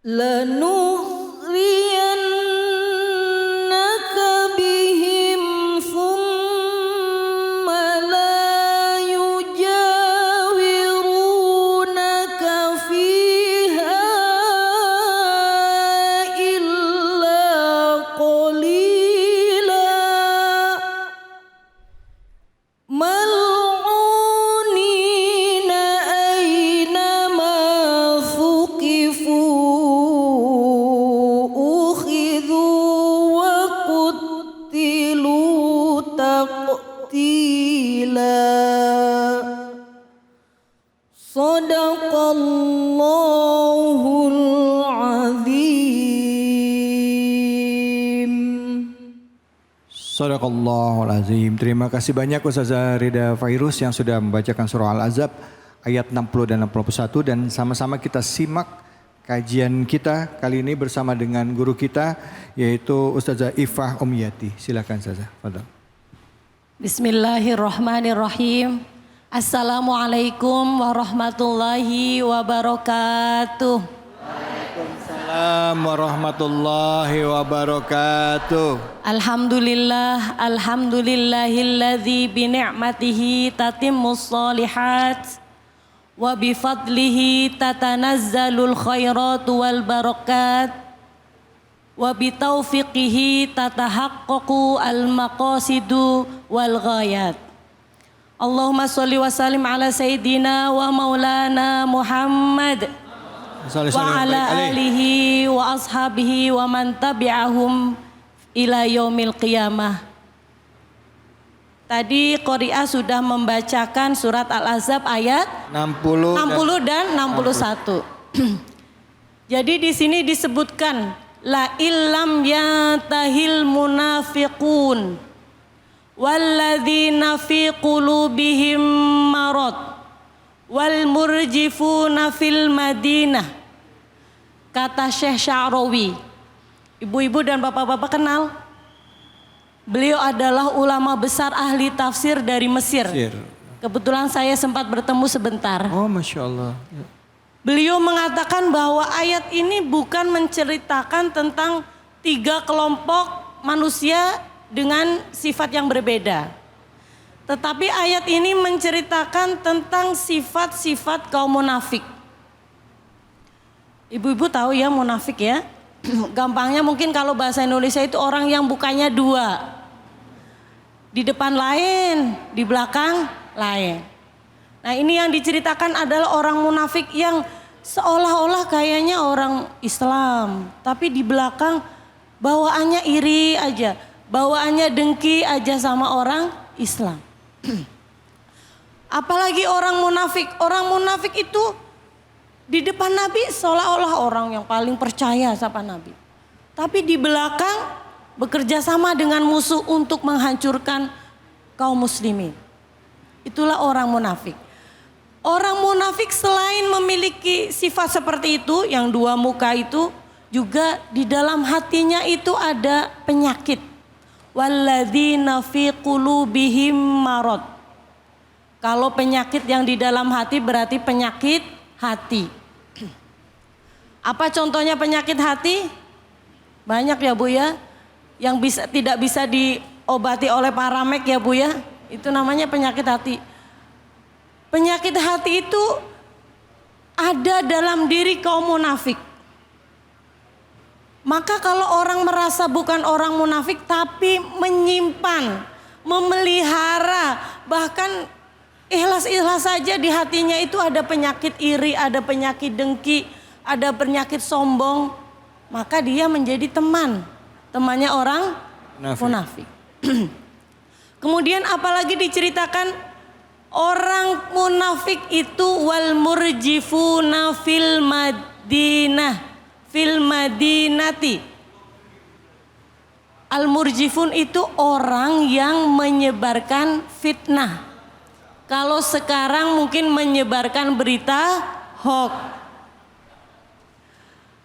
لنغرينك بهم ثم لا يجاورونك فيها إلا قليلا ملعونين أينما ثقفوا أخذوا وقتلوا تقتيلا صدق الله العظيم. Sadaqallahul Azim. Terima kasih banyak Ustazah Rida Fairuz yang sudah membacakan surah Al-Ahzab ayat 60 dan 61, dan sama-sama kita simak kajian kita kali ini bersama dengan guru kita yaitu Ustazah Ifah Umiyati. Silakan Ustazah. Fadhal. Bismillahirrahmanirrahim. Assalamualaikum warahmatullahi wabarakatuh. Waalaikumsalam warahmatullahi wabarakatuh. Alhamdulillah, alhamdulillahilladzi bi ni'matihi tatimmus shalihat wa bi fadlihi tatanazzalul khairatu wal barakat wa bi taufiqihi tatahaqqaqu al maqasidu wal ghayat. Allahumma sholli wa sallim ala sayyidina wa maulana Muhammad wa ala alihi wa ashabihi wa man tabi'ahum ila yaumil qiyamah. Tadi Qori'ah sudah membacakan surat Al-Ahzab ayat 60 dan 61. Jadi di sini disebutkan la illam yantahil munafiqun walladzina fi qulubihim marad wal murjifuna fil Madinah. Kata Syekh Sya'rawi, ibu-ibu dan bapak-bapak kenal? Beliau adalah ulama besar ahli tafsir dari Mesir. Kebetulan saya sempat bertemu sebentar. Oh, Masya Allah. Beliau mengatakan bahwa ayat ini bukan menceritakan tentang 3 kelompok manusia dengan sifat yang berbeda. Tetapi ayat ini menceritakan tentang sifat-sifat kaum munafik. Ibu-ibu tahu ya munafik ya? Gampangnya mungkin kalau bahasa Indonesia itu orang yang bukannya 2. Di depan lain, di belakang lain. Nah ini yang diceritakan adalah orang munafik yang seolah-olah kayaknya orang Islam. Tapi di belakang bawaannya iri aja. Bawaannya dengki aja sama orang Islam. Apalagi orang munafik. Orang munafik itu di depan Nabi seolah-olah orang yang paling percaya sama Nabi. Tapi di belakang bekerja sama dengan musuh untuk menghancurkan kaum muslimin. Itulah orang munafik. Orang munafik selain memiliki sifat seperti itu, yang 2 muka itu, juga di dalam hatinya itu ada penyakit. Walladzina fi qulubihim marad. Kalau penyakit yang di dalam hati berarti penyakit hati. Apa contohnya penyakit hati? Banyak ya Bu ya. Yang tidak bisa diobati oleh paramek ya Bu ya. Itu namanya penyakit hati. Penyakit hati itu ada dalam diri kaum munafik. Maka kalau orang merasa bukan orang munafik tapi menyimpan, memelihara, bahkan ikhlas-ikhlas saja di hatinya itu ada penyakit iri, ada penyakit dengki, ada penyakit sombong, maka dia menjadi temannya orang munafik. Kemudian apalagi diceritakan orang munafik itu wal murjifuna fil Madinati. Al murjifun itu orang yang menyebarkan fitnah. Kalau sekarang mungkin menyebarkan berita hoax.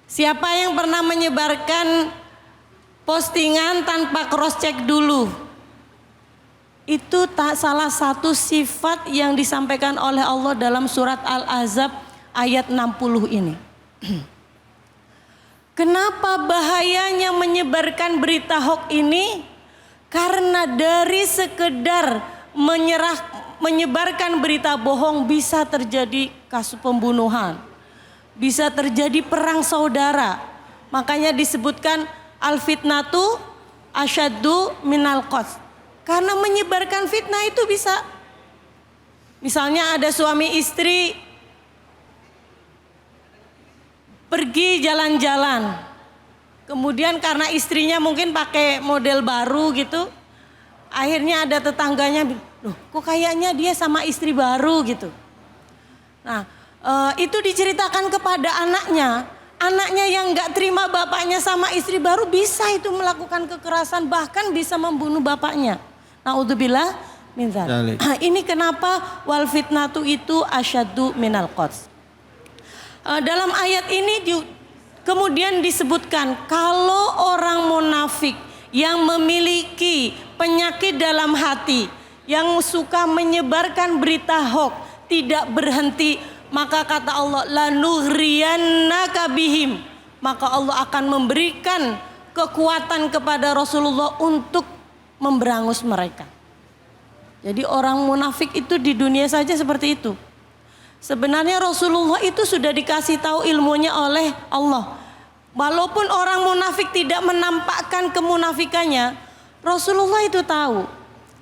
Siapa yang pernah menyebarkan postingan tanpa cross check dulu? Itu salah satu sifat yang disampaikan oleh Allah dalam surat Al-Ahzab ayat 60 ini. Kenapa bahayanya menyebarkan berita hoax ini? Karena dari sekedar menyebarkan berita bohong bisa terjadi kasus pembunuhan. Bisa terjadi perang saudara. Makanya disebutkan al-fitnatu asyaddu minal qatl. Karena menyebarkan fitnah itu bisa. Misalnya ada suami istri pergi jalan-jalan, kemudian karena istrinya mungkin pakai model baru gitu, akhirnya ada tetangganya, loh kok kayaknya dia sama istri baru gitu. Nah itu diceritakan kepada anaknya yang nggak terima bapaknya sama istri baru bisa itu melakukan kekerasan, bahkan bisa membunuh bapaknya. Naudzubillah min dzalik. Ini kenapa wal fitnatu itu asyaddu minal qatl. Dalam ayat ini kemudian disebutkan kalau orang munafik yang memiliki penyakit dalam hati, yang suka menyebarkan berita hoax, tidak berhenti, maka kata Allah lanughriyannaka bihim, maka Allah akan memberikan kekuatan kepada Rasulullah untuk memberangus mereka. Jadi orang munafik itu di dunia saja seperti itu. Sebenarnya Rasulullah itu sudah dikasih tahu ilmunya oleh Allah. Walaupun orang munafik tidak menampakkan kemunafikannya, Rasulullah itu tahu.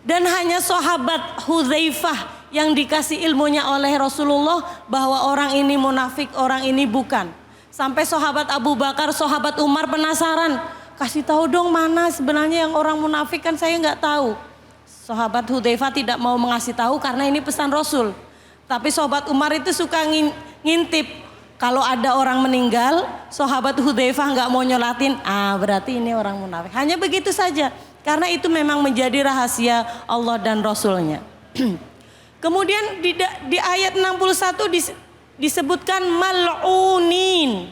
Dan hanya sahabat Hudzaifah yang dikasih ilmunya oleh Rasulullah bahwa orang ini munafik, orang ini bukan. Sampai sahabat Abu Bakar, sahabat Umar penasaran, kasih tahu dong mana sebenarnya yang orang munafik, kan saya nggak tahu. Sahabat Hudzaifah tidak mau mengasih tahu karena ini pesan Rasul. Tapi sahabat Umar itu suka ngintip. Kalau ada orang meninggal, sahabat Hudzaifah nggak mau nyolatin, berarti ini orang munafik. Hanya begitu saja. Karena itu memang menjadi rahasia Allah dan Rasulnya. Kemudian di ayat 61 disebutkan mal'unin.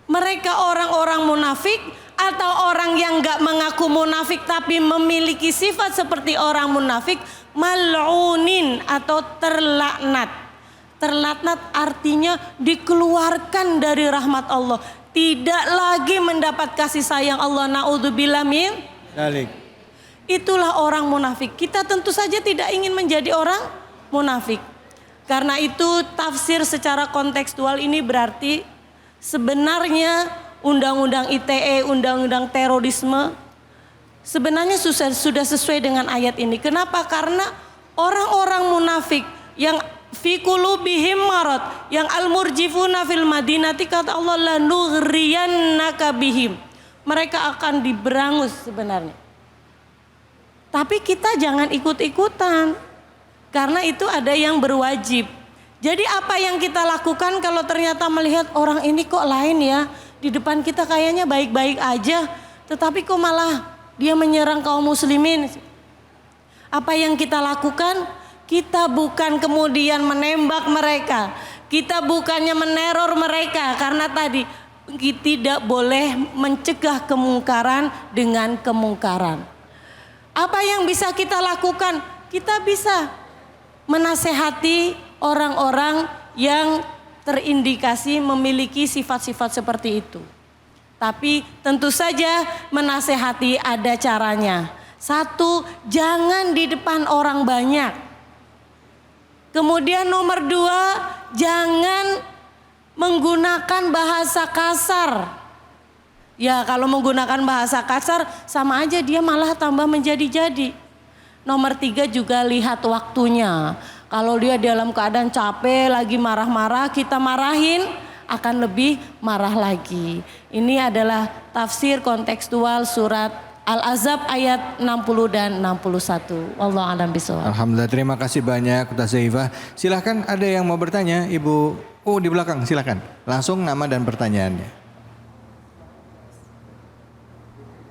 Mereka orang-orang munafik atau orang yang nggak mengaku munafik tapi memiliki sifat seperti orang munafik, mal'unin atau terlaknat. Terlaknat artinya dikeluarkan dari rahmat Allah, tidak lagi mendapat kasih sayang Allah. Naudzubillah min dzalik. Itulah orang munafik. Kita tentu saja tidak ingin menjadi orang munafik. Karena itu tafsir secara kontekstual ini berarti sebenarnya undang-undang ITE, undang-undang terorisme sebenarnya sudah sesuai dengan ayat ini. Kenapa? Karena orang-orang munafik yang fi qulubihim marad, yang al-murjifuna fil madinati, kata Allah lanughriyannaka bihim. Mereka akan diberangus sebenarnya. Tapi kita jangan ikut-ikutan. Karena itu ada yang berwajib. Jadi apa yang kita lakukan kalau ternyata melihat orang ini kok lain ya, di depan kita kayaknya baik-baik aja, tetapi kok malah dia menyerang kaum muslimin. Apa yang kita lakukan? Kita bukan kemudian menembak mereka, kita bukannya meneror mereka, karena tadi kita tidak boleh mencegah kemungkaran dengan kemungkaran. Apa yang bisa kita lakukan? Kita bisa menasehati orang-orang yang terindikasi memiliki sifat-sifat seperti itu. Tapi tentu saja menasehati ada caranya. Satu, jangan di depan orang banyak. Kemudian nomor dua, jangan menggunakan bahasa kasar. Ya kalau menggunakan bahasa kasar sama aja dia malah tambah menjadi-jadi. Nomor tiga juga lihat waktunya. Kalau dia dalam keadaan capek lagi marah-marah, kita marahin akan lebih marah lagi. Ini adalah tafsir kontekstual surat Al-Ahzab ayat 60 dan 61. Wallahu a'lam bishawab. Alhamdulillah, terima kasih banyak Ustaz Zaifah. Silahkan ada yang mau bertanya, Ibu. Oh di belakang, silahkan. Langsung nama dan pertanyaannya.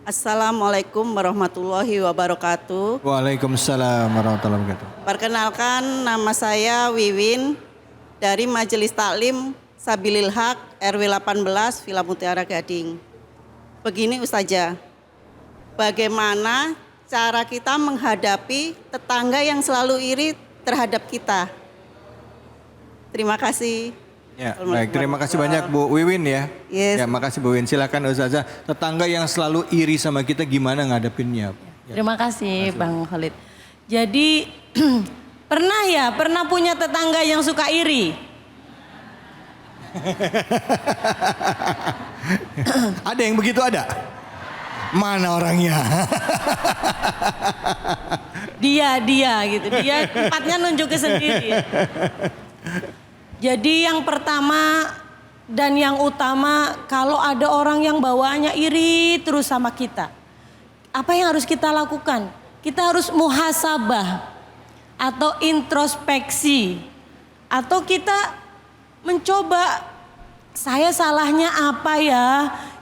Assalamualaikum warahmatullahi wabarakatuh. Waalaikumsalam warahmatullahi wabarakatuh. Perkenalkan, nama saya Wiwin dari Majelis Taklim Sabilil Haq RW 18 Villa Mutiara Gading. Begini Ustazah, bagaimana cara kita menghadapi tetangga yang selalu iri terhadap kita? Terima kasih. Ya, baik. Terima kasih banyak Bu Wiwin ya. Yes. Ya, makasih Bu Wiwin. Silakan Ustazah. Tetangga yang selalu iri sama kita gimana ngadepinnya? Terima kasih Bang Khalid. Jadi pernah punya tetangga yang suka iri? Ada yang begitu ada? Mana orangnya? Dia gitu. Dia tempatnya nunjuk ke sendiri. Jadi yang pertama dan yang utama, kalau ada orang yang bawaannya iri terus sama kita, apa yang harus kita lakukan? Kita harus muhasabah atau introspeksi, atau kita mencoba, saya salahnya apa ya?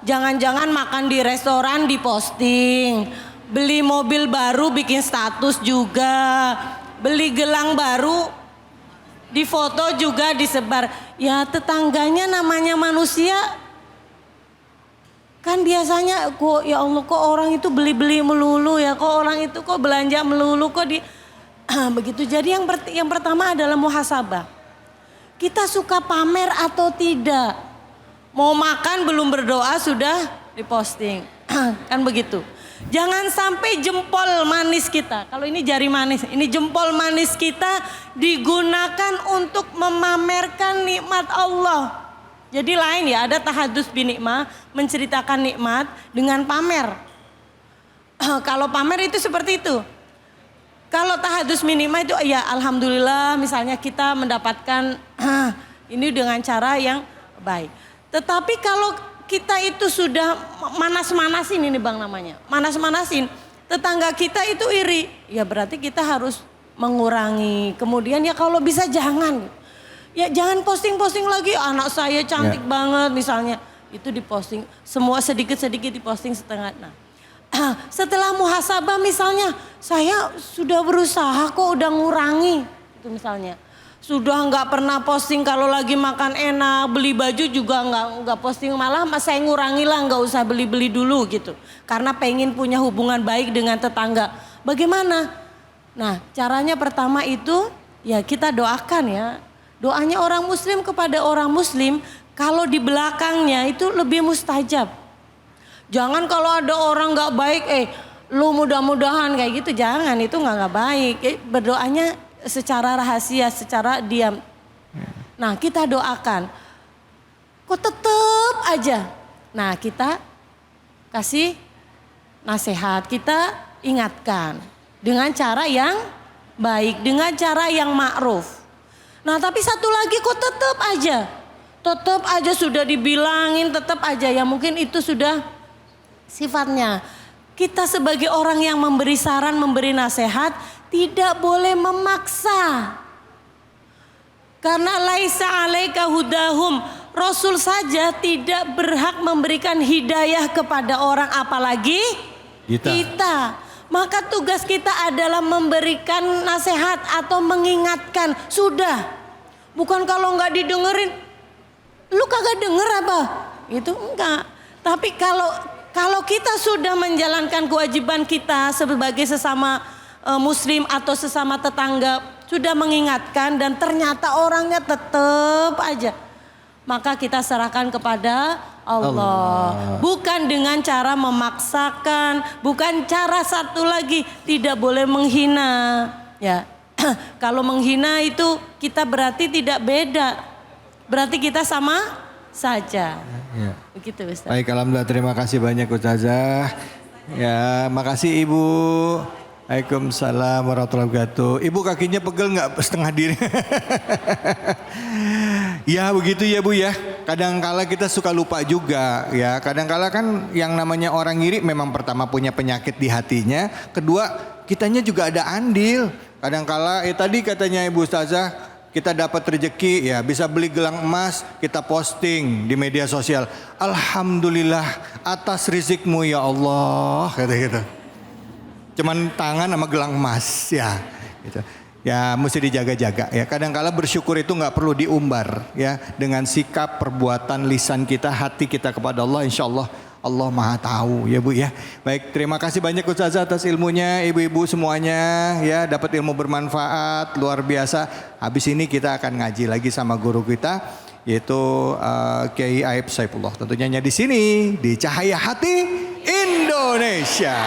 Jangan-jangan makan di restoran diposting, beli mobil baru bikin status juga, beli gelang baru di foto juga disebar. Ya tetangganya namanya manusia. Kan biasanya kok ya Allah kok orang itu beli-beli melulu ya. Kok orang itu kok belanja melulu kok di begitu. Jadi yang pertama adalah muhasabah. Kita suka pamer atau tidak? Mau makan belum berdoa sudah diposting. Kan begitu. Jangan sampai jempol manis kita, kalau ini jari manis, ini jempol manis kita digunakan untuk memamerkan nikmat Allah. Jadi lain ya, ada tahadus binikmah, menceritakan nikmat dengan pamer. Kalau pamer itu seperti itu. Kalau tahadus binikmah itu ya alhamdulillah misalnya kita mendapatkan ini dengan cara yang baik. Tetapi kalau kita itu sudah manas-manasin, ini Bang namanya, manas-manasin, tetangga kita itu iri, ya berarti kita harus mengurangi. Kemudian ya kalau bisa jangan, ya jangan posting-posting lagi, anak saya cantik banget misalnya, itu diposting, semua sedikit-sedikit diposting setengah. Nah, setelah muhasabah misalnya, saya sudah berusaha kok udah ngurangi, itu misalnya. Sudah nggak pernah posting kalau lagi makan enak, beli baju juga nggak posting, malah saya ngurangi lah, nggak usah beli-beli dulu gitu. Karena pengen punya hubungan baik dengan tetangga. Bagaimana? Nah caranya pertama itu ya kita doakan ya. Doanya orang muslim kepada orang muslim kalau di belakangnya itu lebih mustajab. Jangan kalau ada orang nggak baik, lu mudah-mudahan kayak gitu, jangan, itu nggak baik. Berdoanya secara rahasia, secara diam. Nah kita doakan. Kok tetap aja. Nah kita kasih nasihat, kita ingatkan. Dengan cara yang baik, dengan cara yang ma'ruf. Nah tapi satu lagi kok tetap aja. Tetap aja sudah dibilangin, tetap aja. Ya mungkin itu sudah sifatnya. Kita sebagai orang yang memberi saran, memberi nasihat, tidak boleh memaksa. Karena laisa alaika hudahum. Rasul saja tidak berhak memberikan hidayah kepada orang, apalagi kita. Maka tugas kita adalah memberikan nasihat atau mengingatkan. Sudah. Bukan kalau nggak didengerin, lu kagak denger apa? Itu enggak. Tapi kalau kita sudah menjalankan kewajiban kita sebagai sesama muslim atau sesama tetangga, sudah mengingatkan dan ternyata orangnya tetap aja, maka kita serahkan kepada Allah. Bukan dengan cara memaksakan, bukan cara satu lagi, tidak boleh menghina. Ya, kalau menghina itu kita berarti tidak beda, berarti kita sama saja. Ya. Begitu Ustaz. Baik, alhamdulillah, terima kasih banyak Ustazah. Ya, makasih Ibu. Waalaikumsalam warahmatullahi wabarakatuh. Ibu kakinya pegel nggak setengah diri? Ya begitu ya Bu ya. Kadangkala kita suka lupa juga ya. Kadangkala kan yang namanya orang iri memang pertama punya penyakit di hatinya. Kedua kitanya juga ada andil. Kadangkala tadi katanya Ibu Ustazah, kita dapat rezeki ya bisa beli gelang emas, kita posting di media sosial. Alhamdulillah atas rizikmu ya Allah, kata gitu. Cuman tangan sama gelang emas ya gitu. Ya mesti dijaga-jaga ya. Kadangkala bersyukur itu nggak perlu diumbar ya. Dengan sikap, perbuatan, lisan kita, hati kita kepada Allah, insya Allah Allah Maha tahu ya Bu ya. Baik, terima kasih banyak Ustazah atas ilmunya, ibu-ibu semuanya ya, dapat ilmu bermanfaat luar biasa. Habis ini kita akan ngaji lagi sama guru kita yaitu Kiai Aib Saifullah. Tentunya hanya di sini di Cahaya Hati Indonesia.